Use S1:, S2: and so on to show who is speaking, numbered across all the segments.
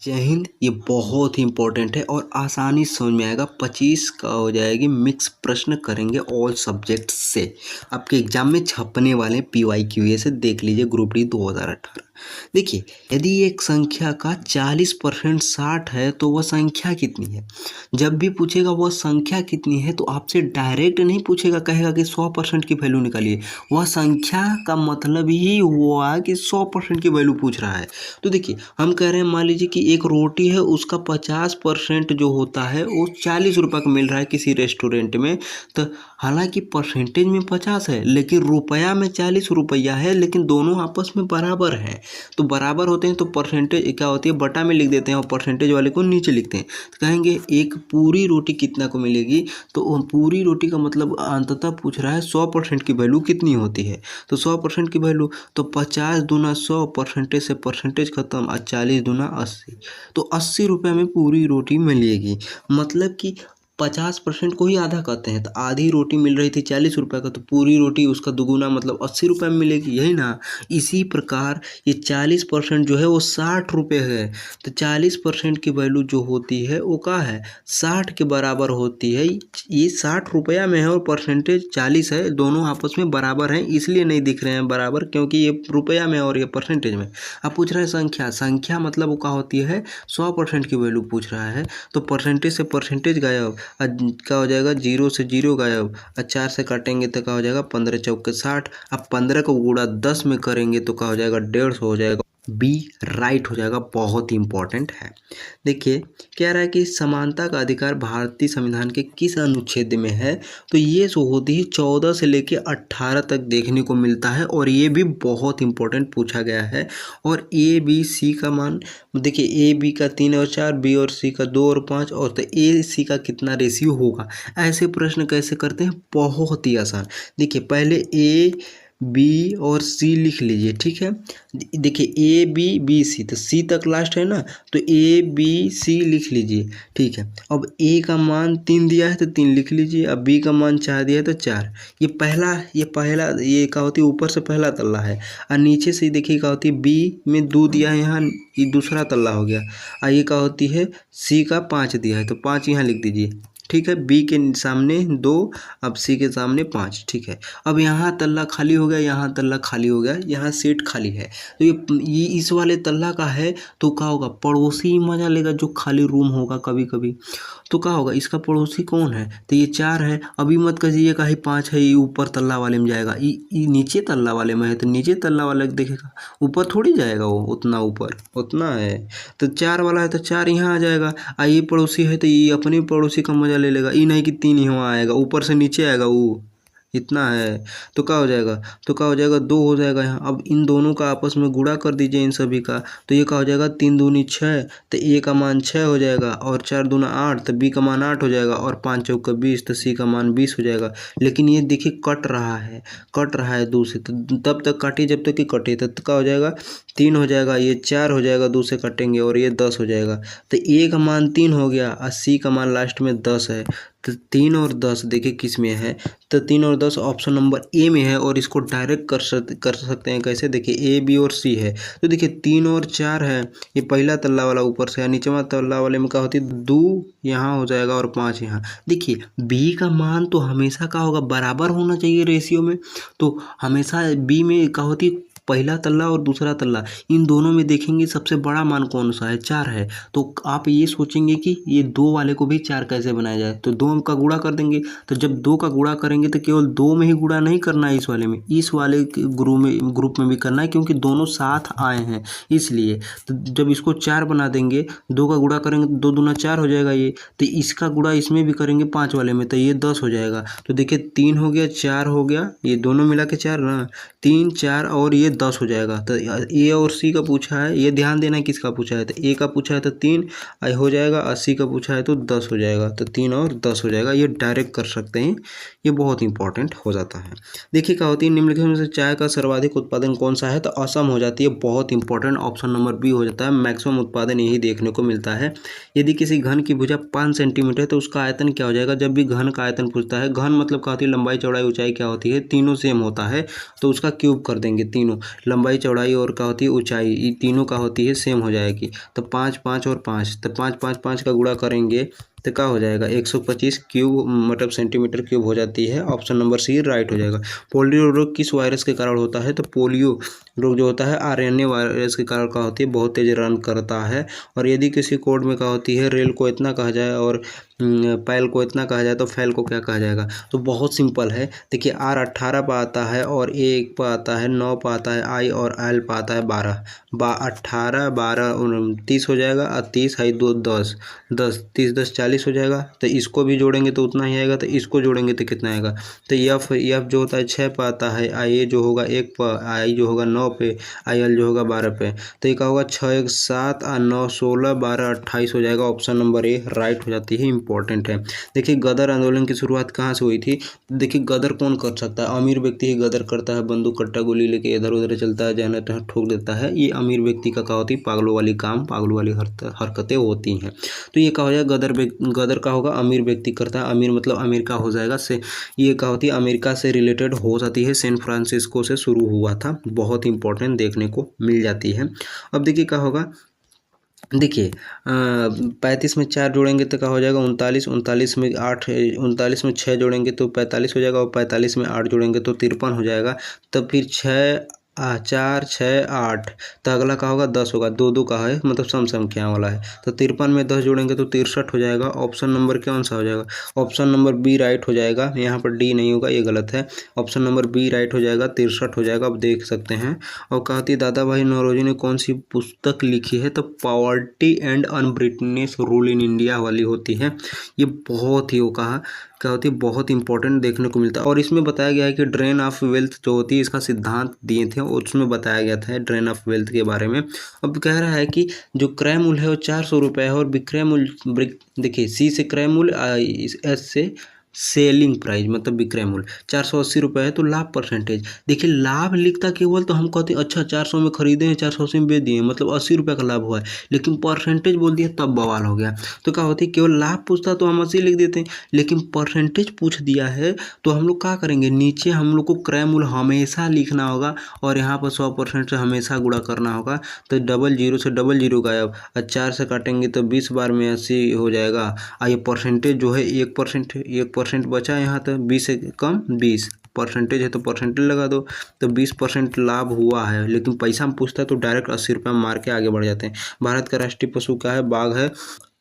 S1: जय हिंद। ये बहुत ही इंपॉर्टेंट है और आसानी से समझ में आएगा। 25 का हो जाएगी। मिक्स प्रश्न करेंगे ऑल सब्जेक्ट से। आपके एग्जाम में छपने वाले PYQA से देख लीजिए। Group D 2018। देखिए, यदि एक संख्या का 40% 60 है तो वह संख्या कितनी है। जब भी पूछेगा वह संख्या कितनी है तो आपसे डायरेक्ट नहीं पूछेगा, कहेगा कि 100% की वैल्यू निकालिए। वह संख्या का मतलब ही हुआ कि 100% की वैल्यू पूछ रहा है। तो देखिए, हम कह रहे हैं मान लीजिए कि एक रोटी है, उसका 50% जो होता है वो 40 रुपये का मिल रहा है किसी रेस्टोरेंट में। तो हालांकि परसेंटेज में 50 है लेकिन रुपया में 40 रुपया है, लेकिन दोनों आपस में बराबर है। तो बराबर होते हैं तो परसेंटेज क्या होती है, बटा में लिख देते हैं और परसेंटेज वाले को नीचे लिखते हैं। तो कहेंगे एक पूरी रोटी कितना को मिलेगी, तो पूरी रोटी का मतलब अंततः पूछ रहा है 100% की वैल्यू कितनी होती है। तो 100% की वैल्यू तो 50 दूना 100, परसेंटेज से परसेंटेज खत्म, और 40 दूना 80। तो 80 रुपये में पूरी रोटी मिलेगी। मतलब कि 50% को ही आधा कहते हैं। तो आधी रोटी मिल रही थी 40 रुपये का, तो पूरी रोटी उसका दुगुना मतलब 80 रुपये में मिलेगी, यही ना। इसी प्रकार ये 40% जो है वो 60 रुपये है। तो 40% की वैल्यू जो होती है वो क्या है, 60 के बराबर होती है। ये 60 रुपया में है और परसेंटेज 40 है, दोनों आपस में बराबर हैं, इसलिए नहीं दिख रहे हैं बराबर, क्योंकि ये रुपया में और ये परसेंटेज में। अब पूछ रहे हैं संख्या। संख्या मतलब वो क्या होती है, 100% की वैल्यू पूछ रहा है। तो परसेंटेज से परसेंटेज गायब, क्या हो जाएगा, 0 से 0 गायब, और 4 से काटेंगे तो क्या हो जाएगा, 15 चौके 60। अब 15 को गुणा 10 में करेंगे तो क्या हो जाएगा, 150 हो जाएगा। बी राइट हो जाएगा। बहुत ही इंपॉर्टेंट है। देखिए, कह रहा है कि समानता का अधिकार भारतीय संविधान के किस अनुच्छेद में है। तो ये जो होती है 14 से लेके 18 तक देखने को मिलता है, और ये भी बहुत इंपॉर्टेंट पूछा गया है। और ए बी सी का मान देखिए, ए बी का 3 और 4, बी और सी का 2 और 5, और तो ए सी का कितना रेशियो होगा। ऐसे प्रश्न कैसे करते हैं, बहुत ही आसान। देखिए, पहले ए बी और सी लिख लीजिए, ठीक है। देखिए, ए बी बी सी, तो सी तक लास्ट है ना, तो ए बी सी लिख लीजिए, ठीक है। अब ए का मान 3 दिया है तो 3 लिख लीजिए। अब बी का मान 4 दिया है तो 4। ये पहला ये क्या होती है, ऊपर से पहला तल्ला है, और नीचे से देखिए क्या होती है, बी में 2 दिया है यहाँ, ये दूसरा तल्ला हो गया। और ये क्या होती है, सी का 5 दिया है तो 5 यहाँ लिख दीजिए, ठीक है। बी के सामने 2, अब सी के सामने 5, ठीक है। अब यहाँ तल्ला खाली हो गया, यहाँ तल्ला खाली हो गया, यहाँ सीट खाली है। तो ये इस वाले तल्ला का है, तो क्या होगा, पड़ोसी मजा लेगा जो खाली रूम होगा कभी कभी। तो क्या होगा, इसका पड़ोसी कौन है, तो ये 4 है। अभी मत कहिए कहीं 5 है, ये ऊपर तल्ला वाले में जाएगा, ये नीचे तल्ला वाले में है, तो नीचे तल्ला वाले देखेगा, ऊपर थोड़ी जाएगा वो, उतना ऊपर उतना है। तो 4 वाला है तो 4 यहाँ आ जाएगा। ये पड़ोसी है तो ये अपने पड़ोसी का मजा ले लेगा, ये नहीं कि 3 यहाँ आएगा, ऊपर से नीचे आएगा वो, इतना है। तो क्या हो जाएगा, 2 हो जाएगा यहाँ। अब इन दोनों का आपस में गुणा कर दीजिए इन सभी का, तो ये क्या हो जाएगा, 3 दूनी 6, तो ए का मान 6 हो जाएगा, और 4 दूना 8, तो बी का मान 8 हो जाएगा, और 5 चौका 20, तो सी का मान 20 हो जाएगा। लेकिन ये देखिए कट रहा है 2 से, तो तब तक काटिए जब तक कि कटे, तो क्या हो जाएगा, 3 हो जाएगा, ये 4 हो जाएगा, 2 से काटेंगे, और ये 10 हो जाएगा। तो ए का मान 3 हो गया, और सी का मान लास्ट में 10 है। तो 3 और 10 देखिए किस में है, तो 3 और 10 ऑप्शन नंबर ए में है। और इसको डायरेक्ट कर सकते हैं कैसे, देखिए ए बी और सी है, तो देखिए 3 और 4 है, ये पहला तल्ला वाला ऊपर से, नीचवा तल्ला वाले में क्या होती है, 2 यहाँ हो जाएगा और 5 यहाँ। देखिए, बी का मान तो हमेशा क्या होगा, बराबर होना चाहिए रेशियो में। तो हमेशा बी में क्या होती है, पहला तल्ला और दूसरा तल्ला, इन दोनों में देखेंगे सबसे बड़ा मान कौन सा है, 4 है। तो आप ये सोचेंगे कि ये 2 वाले को भी 4 कैसे बनाया जाए, तो 2 का गुणा कर देंगे। तो जब 2 का गुणा करेंगे तो केवल 2 में ही गुणा नहीं करना है, इस वाले में, इस वाले ग्रुप में भी करना है, क्योंकि दोनों साथ आए हैं इसलिए। तो जब इसको 4 बना देंगे, 2 का गुणा करेंगे तो 2 दूना 4 हो जाएगा ये, तो इसका गुणा इसमें भी करेंगे 5 वाले में, तो ये 10 हो जाएगा। तो देखिए 3 हो गया, 4 हो गया, ये दोनों मिला के 4 ना, 3 4 और ये 10 हो जाएगा। तो ए और सी का पूछा है, ये ध्यान देना है किसका पूछा है, तो ए का पूछा है तो 3 हो जाएगा, 80 का पूछा है तो 10 हो जाएगा, तो 3 और 10 हो जाएगा। ये डायरेक्ट कर सकते हैं, ये बहुत इंपॉर्टेंट हो जाता है। देखिए क्या होती है, निम्नलिखित में से चाय का सर्वाधिक उत्पादन कौन सा है, तो असम हो जाती है, बहुत इंपॉर्टेंट, ऑप्शन नंबर बी हो जाता है। मैक्सिमम उत्पादन यही देखने को मिलता है। यदि किसी घन की भुजा 5 सेंटीमीटर है तो उसका आयतन क्या हो जाएगा। जब भी घन का आयतन पूछता है, घन मतलब क्या होती है, लंबाई चौड़ाई ऊंचाई क्या होती है, तीनों सेम होता है, तो उसका क्यूब कर देंगे तीनों। लंबाई चौड़ाई और क्या होती है ऊंचाई, ये तीनों का होती है सेम हो जाएगी। तो 5 5 और 5, तो 5 5 5 का गुणा करेंगे तो क्या हो जाएगा 125 क्यूब मतलब सेंटीमीटर क्यूब हो जाती है। ऑप्शन नंबर सी राइट हो जाएगा। पोलियो रोग किस वायरस के कारण होता है? तो पोलियो रोग जो होता है आरएनए वायरस के कारण क्या होती है, बहुत तेज रन करता है। और यदि किसी कोड में क्या होती है रेल को इतना कहा जाए और पैल को इतना कहा जाए तो फैल को क्या कहा जाएगा? तो बहुत सिंपल है। देखिए आर 18 पर आता है और ए 1 पर आता है, 9 पर आता है आई और एल पर आता है 12। 18 12 29 हो जाएगा और 30 है 2 10 10 30 10 40 हो जाएगा। तो इसको भी जोड़ेंगे तो उतना ही आएगा, तो इसको जोड़ेंगे तो कितना आएगा? तो एफ जो होता है 6 पर आता है, आई ए जो होगा 1 पर, आई जो होगा 9 पे, आई एल जो होगा 12 पे। तो ये क्या होगा 6 1 7 और 9 16 12 28 हो जाएगा। ऑप्शन नंबर ए राइट हो जाती है, इंपॉर्टेंट है। देखिए गदर आंदोलन की शुरुआत कहाँ से हुई थी? देखिए गदर कौन कर सकता है? अमीर व्यक्ति ही गदर करता है, बंदूक कट्टा गोली लेके इधर उधर चलता है, जहाँ तहाँ ठोक देता है। ये अमीर व्यक्ति का क्या होती है पागलों वाली काम, पागलों वाली हरकतें होती हैं। तो ये क्या हो जाएगा गदर का होगा अमीर व्यक्ति करता है, अमीर मतलब अमेरिका हो जाएगा से। ये क्या होती है अमेरिका से रिलेटेड हो जाती है, सैन फ्रांसिस्को से शुरू हुआ था, बहुत इंपॉर्टेंट देखने को मिल जाती है। अब देखिए क्या होगा, देखिए 35 में 4 जोड़ेंगे तो क्या हो जाएगा 39, 39 में 8, 39 में 6 जोड़ेंगे तो 45 हो जाएगा और 45 में 8 जोड़ेंगे तो 53 हो जाएगा। तब फिर 6 4 6 8, तो अगला का होगा 10 होगा, 2 2 का है मतलब सम संख्या वाला है। तो 53 में 10 जोड़ेंगे तो 63 हो जाएगा। ऑप्शन नंबर कौन सा हो जाएगा? ऑप्शन नंबर बी राइट हो जाएगा। यहाँ पर डी नहीं होगा, ये गलत है। ऑप्शन नंबर बी राइट हो जाएगा, 63 हो जाएगा। अब देख सकते हैं। और कहती दादा भाई नौरोजी ने कौन सी पुस्तक लिखी है? तो poverty and unbritish rule in India वाली होती है। ये बहुत ही वो कहा क्या होती है बहुत इंपॉर्टेंट देखने को मिलता है। और इसमें बताया गया है कि ड्रेन ऑफ वेल्थ जो होती है इसका सिद्धांत दिए थे, उसमें बताया गया था ड्रेन ऑफ वेल्थ के बारे में। अब कह रहा है कि जो क्रय मूल्य है वो 400 रुपये है और विक्रय मूल्य, देखिए सी से क्रय मूल्य, एस से सेलिंग प्राइस मतलब विक्रय मूल्य 480 रुपये है। तो लाभ परसेंटेज, देखिए लाभ लिखता केवल तो हम कहते हैं अच्छा 400 में खरीदे हैं 480 में बेच दिए मतलब 80 रुपये का लाभ हुआ है, लेकिन परसेंटेज बोल दिया तब बवाल हो गया। तो क्या होती है केवल लाभ पूछता तो हम 80 लिख देते हैं, लेकिन परसेंटेज पूछ दिया है तो हम लोग क्या करेंगे नीचे हम लोग को क्रय मूल्य हमेशा लिखना होगा और यहाँ पर 100% से हमेशा गुणा करना होगा। तो डबल जीरो से डबल जीरो गायब और 4 से काटेंगे तो 20 बार में 80 हो जाएगा। और ये परसेंटेज जो है 1% बचा यहाँ, तो 20 से कम 20 परसेंटेज है तो परसेंटेज लगा दो। तो 20% लाभ हुआ है, लेकिन पैसा में पूछता है तो डायरेक्ट 80 रुपये मार के आगे बढ़ जाते हैं। भारत का राष्ट्रीय पशु क्या है? बाघ है।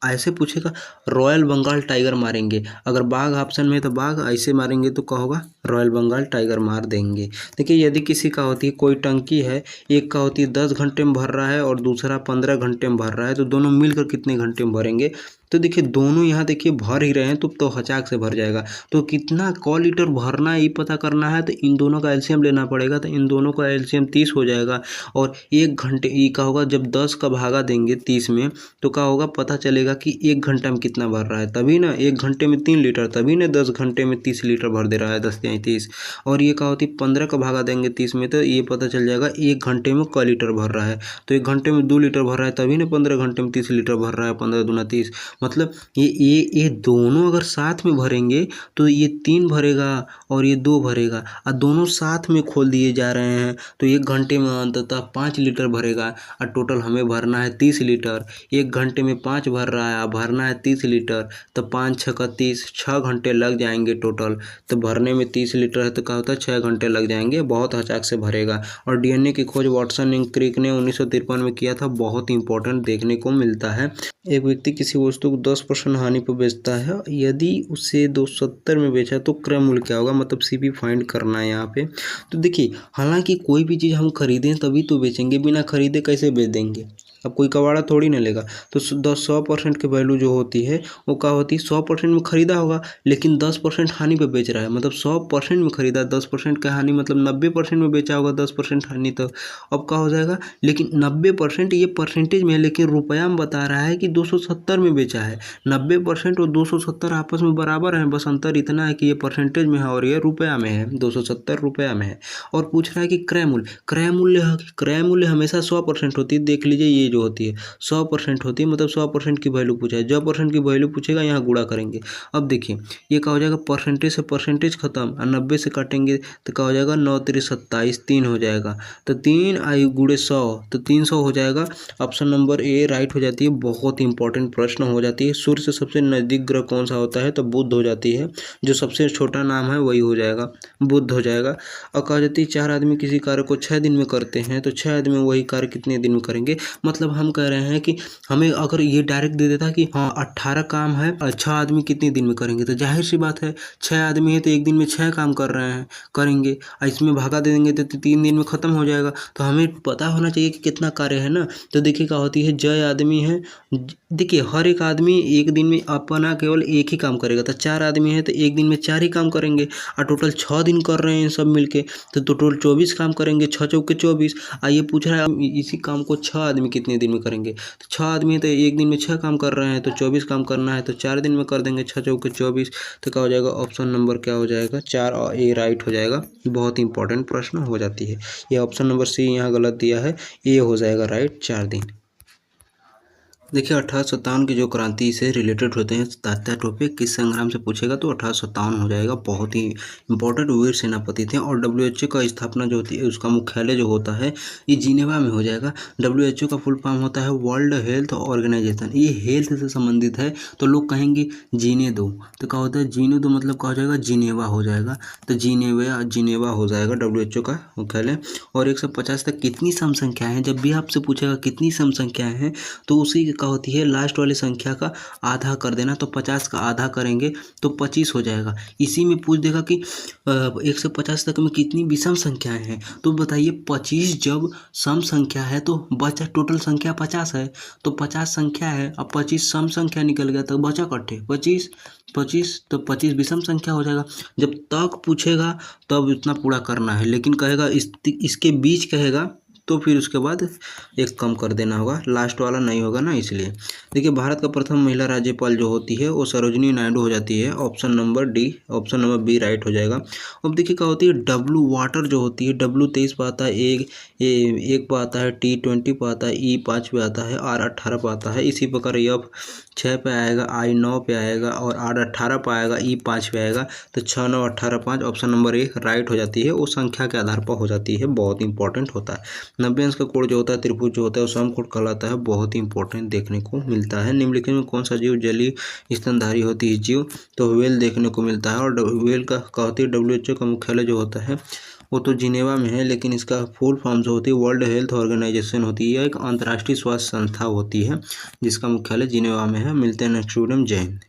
S1: ऐसे पूछेगा रॉयल बंगाल टाइगर मारेंगे, अगर बाघ ऑप्शन में है तो बाघ, ऐसे मारेंगे तो क्या होगा रॉयल बंगाल टाइगर मार देंगे। देखिए यदि किसी का होती है कोई टंकी है, एक का होती है 10 घंटे में भर रहा है और दूसरा 15 घंटे में भर रहा है, तो दोनों मिलकर कितने घंटे में भरेंगे? तो देखिए दोनों यहाँ देखिए भर ही रहे हैं तो हचाक से भर जाएगा। तो कितना क लीटर भरना है ये पता करना है तो इन दोनों का एलसीएम लेना पड़ेगा। तो इन दोनों का एलसीएम 30 हो जाएगा और 1 घंटे ये का होगा जब 10 का भागा देंगे 30 में तो क्या होगा पता चलेगा कि 1 घंटा में कितना भर रहा है। तभी ना 1 घंटे में 3 लीटर, तभी ना 10 घंटे में 30 लीटर भर दे रहा है, 10 या 30। और ये क्या होती 15 का भागा देंगे 30 में तो ये पता चल जाएगा 1 घंटे में क लीटर भर रहा है। तो 1 घंटे में 2 लीटर भर रहा है, तभी ना 15 घंटे में 30 लीटर भर रहा है, 15 दूना 30। मतलब ये दोनों अगर साथ में भरेंगे तो ये 3 भरेगा और ये 2 भरेगा और दोनों साथ में खोल दिए जा रहे हैं तो 1 घंटे में अंततः 5 लीटर भरेगा और टोटल हमें भरना है 30 लीटर। 1 घंटे में 5 भर रहा है और भरना है 30 लीटर, तो 5 6 का 30, 6 घंटे लग जाएंगे टोटल। तो भरने में 30 लीटर है तो क्या होता है 6 घंटे लग जाएंगे, बहुत हचाक से भरेगा। और डीएनए की खोज वाटसन एंड क्रिक ने 1953 में किया था, बहुत इंपॉर्टेंट देखने को मिलता है। एक व्यक्ति किसी वस्तु को 10% हानि पर बेचता है, यदि उसे 270 में बेचा तो क्रय मूल्य क्या होगा, मतलब सीपी फाइंड करना है यहाँ पे। तो देखिए हालांकि कोई भी चीज़ हम खरीदें तभी तो बेचेंगे, बिना खरीदे कैसे बेच देंगे? अब कोई कबाड़ा थोड़ी ना लेगा। तो 100% की वैल्यू जो होती है वो क्या होती है 100% में खरीदा होगा लेकिन 10% हानि पे बेच रहा है, मतलब 100% में खरीदा 10% का हानि मतलब 90% में बेचा होगा 10% हानि। तो अब क्या हो जाएगा, लेकिन 90% ये परसेंटेज में है लेकिन रुपया में बता रहा है कि 270 में बेचा है। 90% और 270 आपस में बराबर है, बस अंतर इतना है कि ये परसेंटेज में है और ये रुपया में है, 270 रुपया में है। और पूछ रहा है कि क्रय मूल्य हमेशा 100% होती है। देख लीजिए ये ये जो होती है 100% होती है, मतलब 100% की वैल्यू पूछा है, जो परसेंट की वैल्यू पूछेगा यहाँ गुणा करेंगे। अब देखिए ये क्या हो जाएगा, परसेंटेज से परसेंटेज खत्म और 90 से काटेंगे तो क्या हो जाएगा, 9 3 27, 3 हो जाएगा, तो 3 आई गुणे 100 तो 300 हो जाएगा। ऑप्शन नंबर ए राइट हो जाती है। बहुत इंपॉर्टेंट प्रश्न हो जाती है। सूर्य से सबसे नजदीक ग्रह कौन सा होता है, तो बुध हो जाती है। जो सबसे छोटा नाम है वही हो जाएगा, बुध हो जाएगा। और कहा जाती है 4 आदमी किसी कार्य को 6 दिन में करते हैं, तो 6 आदमी वही कार्य कितने दिन में करेंगे। मतलब हम कह रहे हैं कि हमें अगर ये डायरेक्ट दे देता कि हाँ 18 काम है और 6 आदमी कितने दिन में करेंगे, तो जाहिर सी बात है 6 आदमी है तो एक दिन में 6 काम कर रहे हैं, करेंगे। और इसमें भागा दे देंगे तो 3 दिन में ख़त्म हो जाएगा। तो हमें पता होना चाहिए कि कितना कार्य है ना। तो देखिए क्या होती है, जय आदमी है, देखिए हर एक आदमी एक दिन में अपना केवल एक ही काम करेगा, तो 4 आदमी है तो एक दिन में 4 ही काम करेंगे। और टोटल 6 दिन कर रहे हैं सब मिलके, तो टोटल 24 काम करेंगे, 6 चौके 24। ये पूछ रहा है इसी काम को 6 आदमी कितने दिन में करेंगे, तो 6 आदमी है तो एक दिन में 6 काम कर रहे हैं, तो 24 काम करना है तो 4 दिन में कर देंगे, 6 चौके 24। तो क्या हो जाएगा, ऑप्शन नंबर क्या हो जाएगा, 4 और ए राइट हो जाएगा। बहुत इंपॉर्टेंट प्रश्न हो जाती है। ये ऑप्शन नंबर सी यहाँ गलत दिया है, ए हो जाएगा राइट, 4 दिन। देखिए 1857 की जो क्रांति से रिलेटेड होते हैं तात्या टोपे, किस संग्राम से पूछेगा तो 1857 हो जाएगा। बहुत ही इंपॉर्टेंट वीर सेनापति थे। और WHO का स्थापना जो होती है उसका मुख्यालय जो होता है ये जिनेवा में हो जाएगा। WHO का फुल फॉर्म होता है वर्ल्ड हेल्थ ऑर्गेनाइजेशन। ये हेल्थ से संबंधित है, तो लोग कहेंगे जीने दो, तो क्या होता है जीने दो मतलब क्या हो जाएगा, जिनेवा हो जाएगा। तो जिनेवा हो जाएगा WHO का मुख्यालय। और 150 तक कितनी सम संख्या है, जब भी आपसे पूछेगा कितनी सम संख्या है तो उसी क्या होती है लास्ट वाली संख्या का आधा कर देना। तो 50 का आधा करेंगे तो 25 हो जाएगा। इसी में पूछ देगा कि 150 तक में कितनी विषम संख्याएं हैं, तो बताइए 25 जब सम संख्या है तो बचा टोटल संख्या 50 है, तो 50 संख्या है। अब 25 सम संख्या निकल गया तो बचा कट्ठे 25 तो 25 विषम संख्या हो जाएगा। जब तक पूछेगा तब इतना पूरा करना है, लेकिन कहेगा इसके बीच कहेगा तो फिर उसके बाद एक कम कर देना होगा, लास्ट वाला नहीं होगा ना, इसलिए। देखिए भारत का प्रथम महिला राज्यपाल जो होती है वो सरोजिनी नायडू हो जाती है। Option number D, option number B right हो जाएगा। अब देखिए क्या होती है, डब्लू वाटर जो होती है, डब्लू 23 पे आता है, एक पे आता है, T20 पे आता है, ई 5 पे आता है, R 18 पे आता है। इसी प्रकार F 6 पे आएगा, I 9 पे आएगा और R 18 पे आएगा, E 5 पे आएगा। तो 6 9 18 5 ऑप्शन नंबर ए राइट हो जाती है। वो संख्या के आधार पर हो जाती है, बहुत इंपॉर्टेंट होता है। 90 अंश का कोण जो होता है, त्रिभुज जो होता है वो समकोण कहलाता है। बहुत ही इंपॉर्टेंट देखने को मिलता है। निम्नलिखित में कौन सा जीव जलीय स्तनधारी होती है जीव, तो व्हेल देखने को मिलता है। और व्हेल का कहती है WHO का मुख्यालय जो होता है वो तो जिनेवा में है, लेकिन इसका फुल फॉर्म जो होती है वर्ल्ड हेल्थ ऑर्गेनाइजेशन होती है। यह एक अंतर्राष्ट्रीय स्वास्थ्य संस्था होती है जिसका मुख्यालय जिनेवा में है। मिलते हैं नेक्स्ट वीडियो में, जय हिंद।